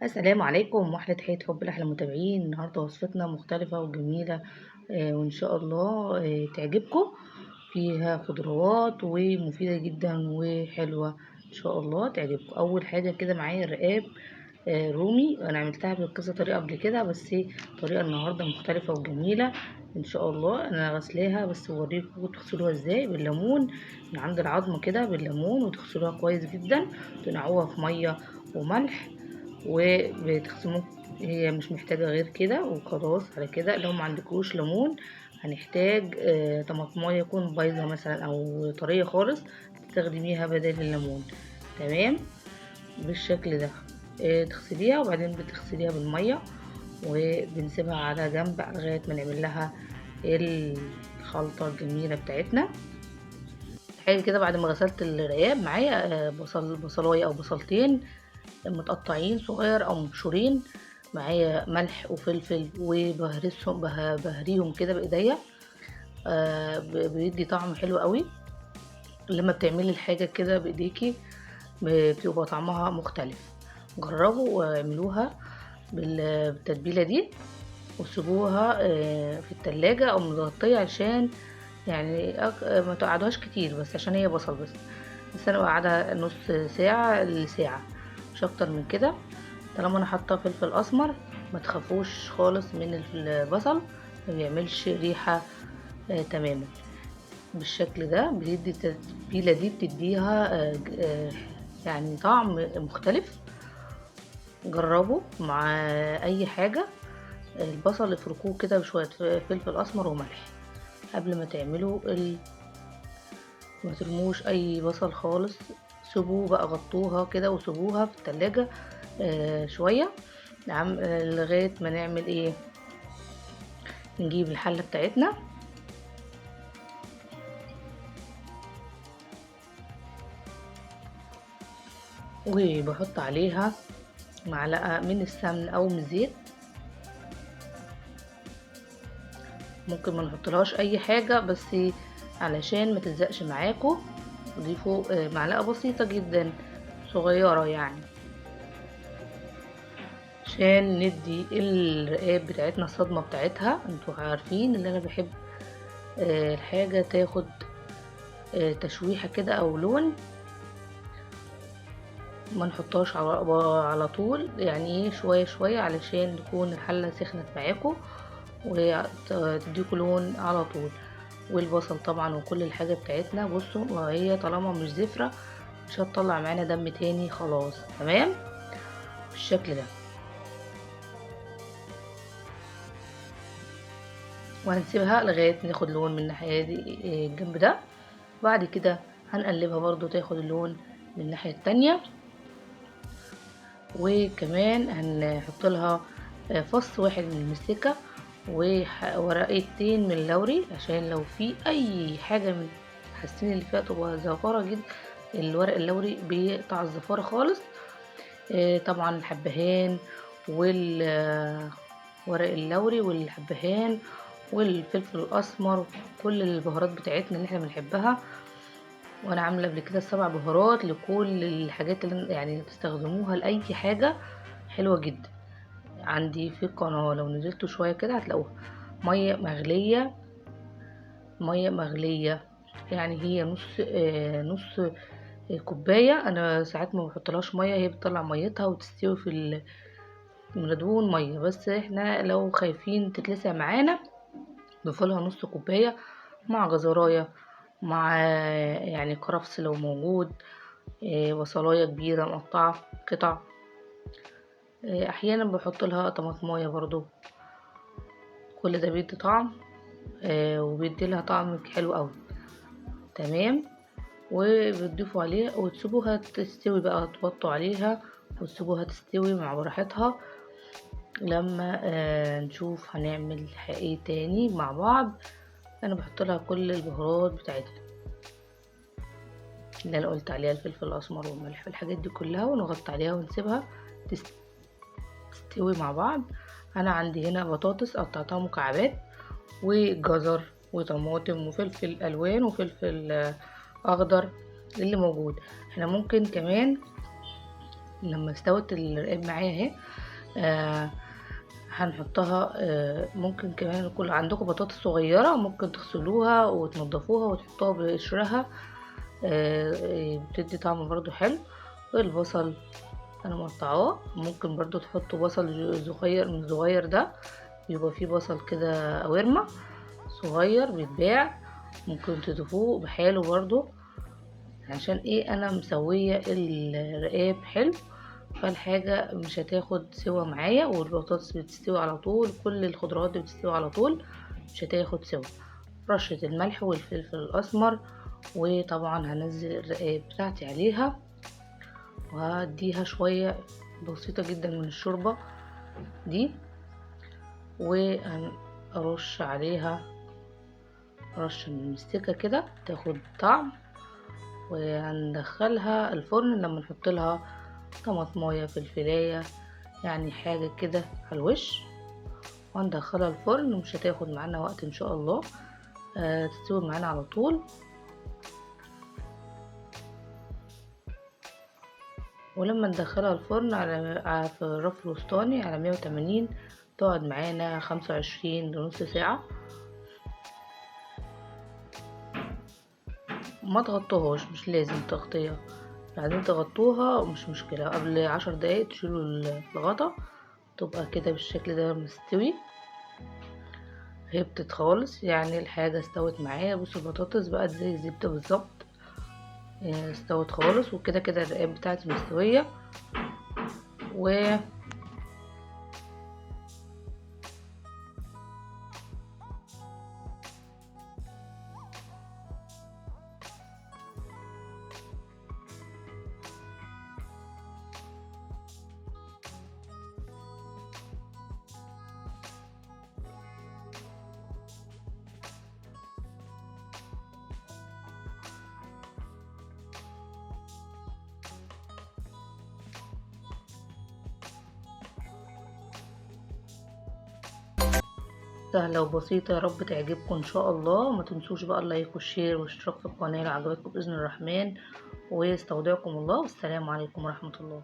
السلام عليكم واحلى تحية حب لأحلى متابعين. النهاردة وصفتنا مختلفة وجميلة، وإن شاء الله تعجبكم. فيها خضروات ومفيدة جدا وحلوة، إن شاء الله تعجبكم. أول حاجة كده معايا الرقاب رومي. أنا عملتها بكذا طريقة قبل كده، بس طريقة النهاردة مختلفة وجميلة إن شاء الله. أنا غسلاها بس بوريكم تغسلوها إزاي بالليمون من عند العظم كده بالليمون، وتغسلوها كويس جدا، تنقعوها في مية وملح وبتخصموه. هي مش محتاجة غير كده وخلاص. على كده لو ما عندكوش ليمون هنحتاج طماطمايه يكون بايظة مثلا او طرية خالص تستخدميها بدل الليمون. تمام بالشكل ده. تغسليها وبعدين بتغسليها بالمية وبنسيبها على جنب لغاية ما نعمل لها الخلطة الجميلة بتاعتنا. حاجة كده بعد ما غسلت الرقاب معايا بصلاية او بصلتين متقطعين صغير او مبشورين، معايا ملح وفلفل وبهرسهم بهريهم كده بايديا. بيدي طعم حلو قوي لما بتعملي الحاجه كده بايديكي، بتبقى طعمها مختلف. جربوا واعملوها بالتتبيله دي وسيبوها في التلاجة او متغطيه، عشان يعني ما تقعدوهاش كتير، بس عشان هي بصل بس انا قاعده نص ساعه لساعه، مش اكتر من كده. طالما انا حاطه فلفل اسمر ما تخافوش خالص من البصل، ما بيعملش ريحه تماما. بالشكل ده بتدي التتبيله دي بتديها يعني طعم مختلف. جربوا مع اي حاجه. البصل افركوه كده بشويه فلفل اسمر وملح قبل ما تعملوا ما ترموش اي بصل خالص. سيبوه بقى، غطوها كده وسيبوها في التلاجة شويه. نعم لغايه ما نعمل ايه، نجيب الحله بتاعتنا وبحط عليها معلقه من السمن او من الزيت. ممكن ما نحطلهاش اي حاجه، بس علشان ما تلزقش معاكم ضيفوا معلقه بسيطه جدا صغيره يعني، عشان ندي الرقاب بتاعتنا الصدمه بتاعتها. انتوا عارفين ان انا بحب الحاجه تاخد تشويحه كده او لون، ما نحطهاش على طول، يعني ايه شويه شويه علشان تكون الحله سخنت معاكم وتديكوا لون على طول. والبصل طبعا وكل الحاجه بتاعتنا بصوا، هي طالما مش زفره مش هتطلع معانا دم تاني خلاص. تمام بالشكل ده. وهنسيبها لغايه ناخد لون من الناحيه دي الجنب ده. بعد كده هنقلبها برضو تاخد اللون من الناحيه التانية. وكمان هنحط لها فص واحد من المستكة وورقتين من اللوري، عشان لو في اي حاجة من حاسين اللي فيها تبقى زفارة جدا. الورق اللوري بيقطع الزفارة خالص. طبعا الحبهان والورق اللوري والحبهان والفلفل الاسمر، كل البهارات بتاعتنا اللي احنا بنحبها. وانا عامله قبل كده 7 بهارات لكل الحاجات اللي يعني تستخدموها لاي حاجه حلوه جدا. عندي في القناه لو نزلتوا شويه كده هتلاقوها ميه مغليه. ميه مغليه يعني هي نص كوبايه. انا ساعات ما بحطلهاش ميه، هي بتطلع ميتها وتستوي من دون ميه. بس احنا لو خايفين تتلسع معانا نضيفلها نص كوبايه مع جزرايه، مع يعني كرفس لو موجود، بصلايه كبيره مقطعه قطع. احيانا بحط لها طماطمايه برضو. كل ده بيدي طعم وبيدي لها طعم حلو قوي. تمام. وبتضيفوا عليها وتسيبوها تستوي بقى، تحطوا عليها وتسيبوها تستوي مع براحتها لما نشوف هنعمل ايه تاني مع بعض. انا بحط لها كل البهارات بتاعتها اللي انا قلت عليها، الفلفل الاسمر والملح والحاجات دي كلها، ونغطي عليها ونسيبها تستوي مع بعض. انا عندي هنا بطاطس قطعتها مكعبات وجزر وطماطم وفلفل الوان وفلفل اخضر اللي موجود. احنا ممكن كمان لما استوت الرقاب معايا اهي، آه هنحطها. ممكن كمان يكون عندكم بطاطس صغيرة، ممكن تغسلوها وتنضفوها وتحطوها بقشرها، بتدي طعم برضو حلو. والبصل انا مقطعاه، ممكن برضو تحطوا بصل صغير من صغير ده، يبقى فيه بصل كده قوارمة صغير بيتباع، ممكن تضيفوه بحاله برضو. عشان ايه؟ انا مسوية الرقاب حلو، فالحاجة مش هتاخد سوا معايا، والبطاطس بتستوي على طول، كل الخضروات دي بتستوي على طول، مش هتاخد سوا. رشة الملح والفلفل الاسمر، وطبعا هنزل الرقاب بتاعتي عليها، وهديها شوية بسيطة جدا من الشوربة دي، وهنرش عليها رشة من المستكة كده تاخد طعم. وهندخلها الفرن لما نحط لها طماطمايه فلفلايه، يعني حاجة كده على الوش، وهندخلها الفرن، ومش هتاخد معانا وقت ان شاء الله، تستوي معانا على طول. ولما ندخلها الفرن في الرف الوسطاني على 180، تقعد معانا 25 لنص ساعة. ما تغطوهاش، مش لازم تغطيها، بعدين تغطوها مش مشكلة، قبل 10 دقايق تشيلوا الغطا، تبقى كده بالشكل ده مستوي. هبطت خالص، يعني الحاجة استوت معايا. بصوا البطاطس بقت زي الزبدة بالظبط، استوت خالص، وكده كده الرقاب بتاعتي مستوية. و سهلة وبسيطة، يا رب تعجبكم ان شاء الله. ما تنسوش بقى اللايك والشير والاشتراك في القناة لو عجبتكم بإذن الرحمن، ويستودعكم الله، والسلام عليكم ورحمة الله.